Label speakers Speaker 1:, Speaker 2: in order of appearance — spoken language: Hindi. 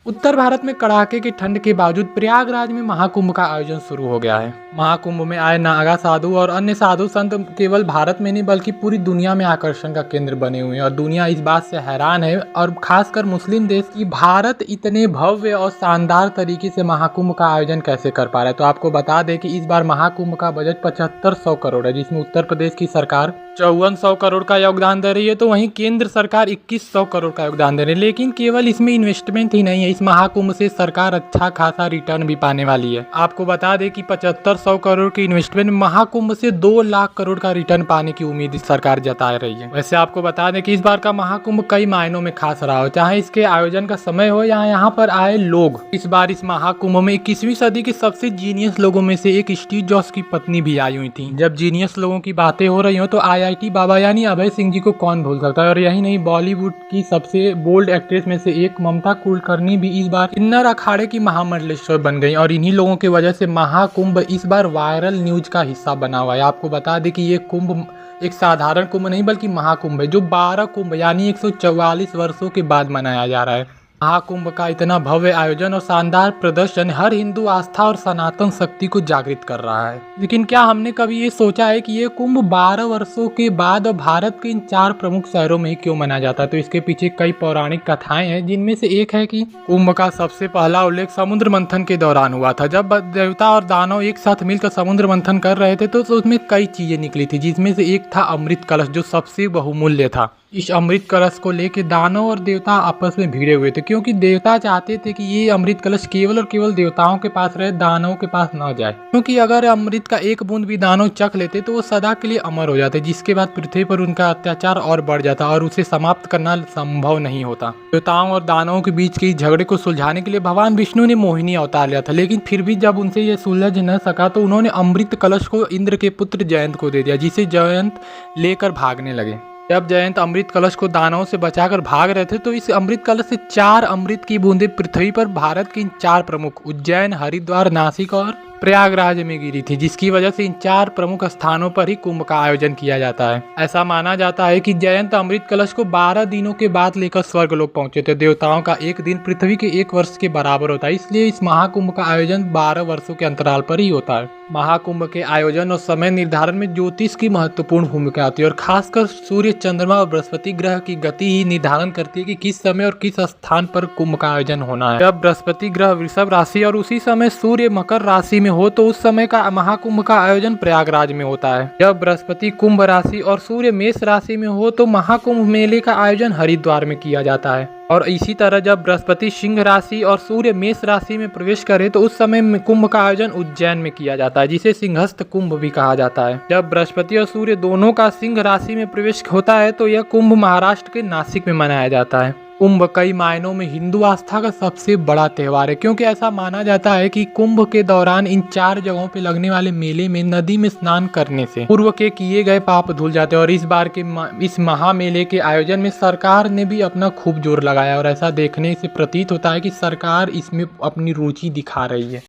Speaker 1: उत्तर भारत में कड़ाके की ठंड के बावजूद प्रयागराज में महाकुंभ का आयोजन शुरू हो गया है। महाकुंभ में आए नागा साधु और अन्य साधु संत केवल भारत में नहीं बल्कि पूरी दुनिया में आकर्षण का केंद्र बने हुए हैं और दुनिया इस बात से हैरान है और खासकर मुस्लिम देश की भारत इतने भव्य और शानदार तरीके से महाकुंभ का आयोजन कैसे कर पा रहा है। तो आपको बता दें कि इस बार महाकुंभ का बजट 7500 करोड़ है, जिसमें उत्तर प्रदेश की सरकार 5400 करोड़ का योगदान दे रही है, तो वहीं केंद्र सरकार 2100 करोड़ का योगदान दे रही है। लेकिन केवल इसमें इन्वेस्टमेंट ही नहीं है, इस महाकुंभ से सरकार अच्छा खासा रिटर्न भी पाने वाली है। आपको बता दें कि 7500 करोड़ की इन्वेस्टमेंट महाकुंभ से 2 लाख करोड़ का रिटर्न पाने की उम्मीद सरकार जता रही है। वैसे आपको बता दें कि इस बार का महाकुंभ कई मायनों में खास रहा हो, चाहे इसके आयोजन का समय हो या यहाँ पर आए लोग। इस बार इस महाकुंभ में 21वीं सदी के सबसे जीनियस लोगों में से एक स्टीव जॉब्स की पत्नी भी आई हुई थी। जब जीनियस लोगों की बातें हो रही हो तो IIT बाबा यानी अभय सिंह जी को कौन भूल सकता है। और यही नहीं, बॉलीवुड की सबसे बोल्ड एक्ट्रेस में से एक ममता कुलकर्णी भी इस बार किन्नर अखाड़े की महामंडलेश्वर बन गई और इन्हीं लोगों की वजह से महाकुंभ इस बार वायरल न्यूज का हिस्सा बना हुआ है। आपको बता दें कि ये कुंभ एक साधारण कुंभ नहीं बल्कि महाकुंभ है, जो 12 कुंभ यानी 144 वर्षों के बाद मनाया जा रहा है। महाकुंभ का इतना भव्य आयोजन और शानदार प्रदर्शन हर हिंदू आस्था और सनातन शक्ति को जागृत कर रहा है। लेकिन क्या हमने कभी ये सोचा है कि ये कुंभ 12 वर्षों के बाद और भारत के इन 4 प्रमुख शहरों में ही क्यों मनाया जाता है? तो इसके पीछे कई पौराणिक कथाएं हैं, जिनमें से एक है कि कुंभ का सबसे पहला उल्लेख समुद्र मंथन के दौरान हुआ था। जब देवता और दानव एक साथ मिलकर समुद्र मंथन कर रहे थे तो उसमें कई चीजें निकली थी, जिसमें से एक था अमृत कलश, जो सबसे बहुमूल्य था। इस अमृत कलश को लेकर दानव और देवता आपस में भिड़े हुए थे, क्योंकि देवता चाहते थे कि ये अमृत कलश केवल और केवल देवताओं के पास रहे, दानवों के पास न जाए, क्योंकि अगर अमृत का एक बूंद भी दानव चख लेते तो वो सदा के लिए अमर हो जाते, जिसके बाद पृथ्वी पर उनका अत्याचार और बढ़ जाता और उसे समाप्त करना संभव नहीं होता। देवताओं और दानवों के बीच के झगड़े को सुलझाने के लिए भगवान विष्णु ने मोहिनी अवतार लिया था, लेकिन फिर भी जब उनसे ये सुलझ न सका तो उन्होंने अमृत कलश को इंद्र के पुत्र जयंत को दे दिया, जिसे जयंत लेकर भागने लगे। जब जयंत अमृत कलश को दानवों से बचाकर भाग रहे थे तो इस अमृत कलश से 4 अमृत की बूंदें पृथ्वी पर भारत के इन 4 प्रमुख उज्जैन, हरिद्वार, नासिक और प्रयागराज में गिरी थी, जिसकी वजह से इन 4 प्रमुख स्थानों पर ही कुंभ का आयोजन किया जाता है। ऐसा माना जाता है कि जयंत अमृत कलश को 12 दिनों के बाद लेकर स्वर्ग लोक पहुंचे थे। देवताओं का एक दिन पृथ्वी के 1 वर्ष के बराबर होता है, इसलिए इस महाकुंभ का आयोजन 12 वर्षों के अंतराल पर ही होता है। महाकुंभ के आयोजन और समय निर्धारण में ज्योतिष की महत्वपूर्ण भूमिका आती है और खासकर सूर्य, चंद्रमा और बृहस्पति ग्रह की गति ही निर्धारण करती है कि किस समय और किस स्थान पर कुंभ का आयोजन होना है। जब बृहस्पति ग्रह वृषभ राशि और उसी समय सूर्य मकर राशि में हो तो उस समय का महाकुंभ का आयोजन प्रयागराज में होता है। जब बृहस्पति कुंभ राशि और सूर्य मेष राशि में हो तो महाकुंभ मेले का आयोजन हरिद्वार में किया जाता है। और इसी तरह जब बृहस्पति सिंह राशि और सूर्य मेष राशि में प्रवेश करे तो उस समय कुंभ का आयोजन उज्जैन में किया जाता है, जिसे सिंहस्थ कुंभ भी कहा जाता है। जब बृहस्पति और सूर्य दोनों का सिंह राशि में प्रवेश होता है तो यह कुंभ महाराष्ट्र के नासिक में मनाया जाता है। कुंभ कई मायनों में हिंदू आस्था का सबसे बड़ा त्योहार है, क्योंकि ऐसा माना जाता है कि कुंभ के दौरान इन 4 जगहों पे लगने वाले मेले में नदी में स्नान करने से पूर्व के किए गए पाप धुल जाते हैं। और इस बार के इस महामेले के आयोजन में सरकार ने भी अपना खूब जोर लगाया और ऐसा देखने से प्रतीत होता है कि सरकार इसमें अपनी रुचि दिखा रही है।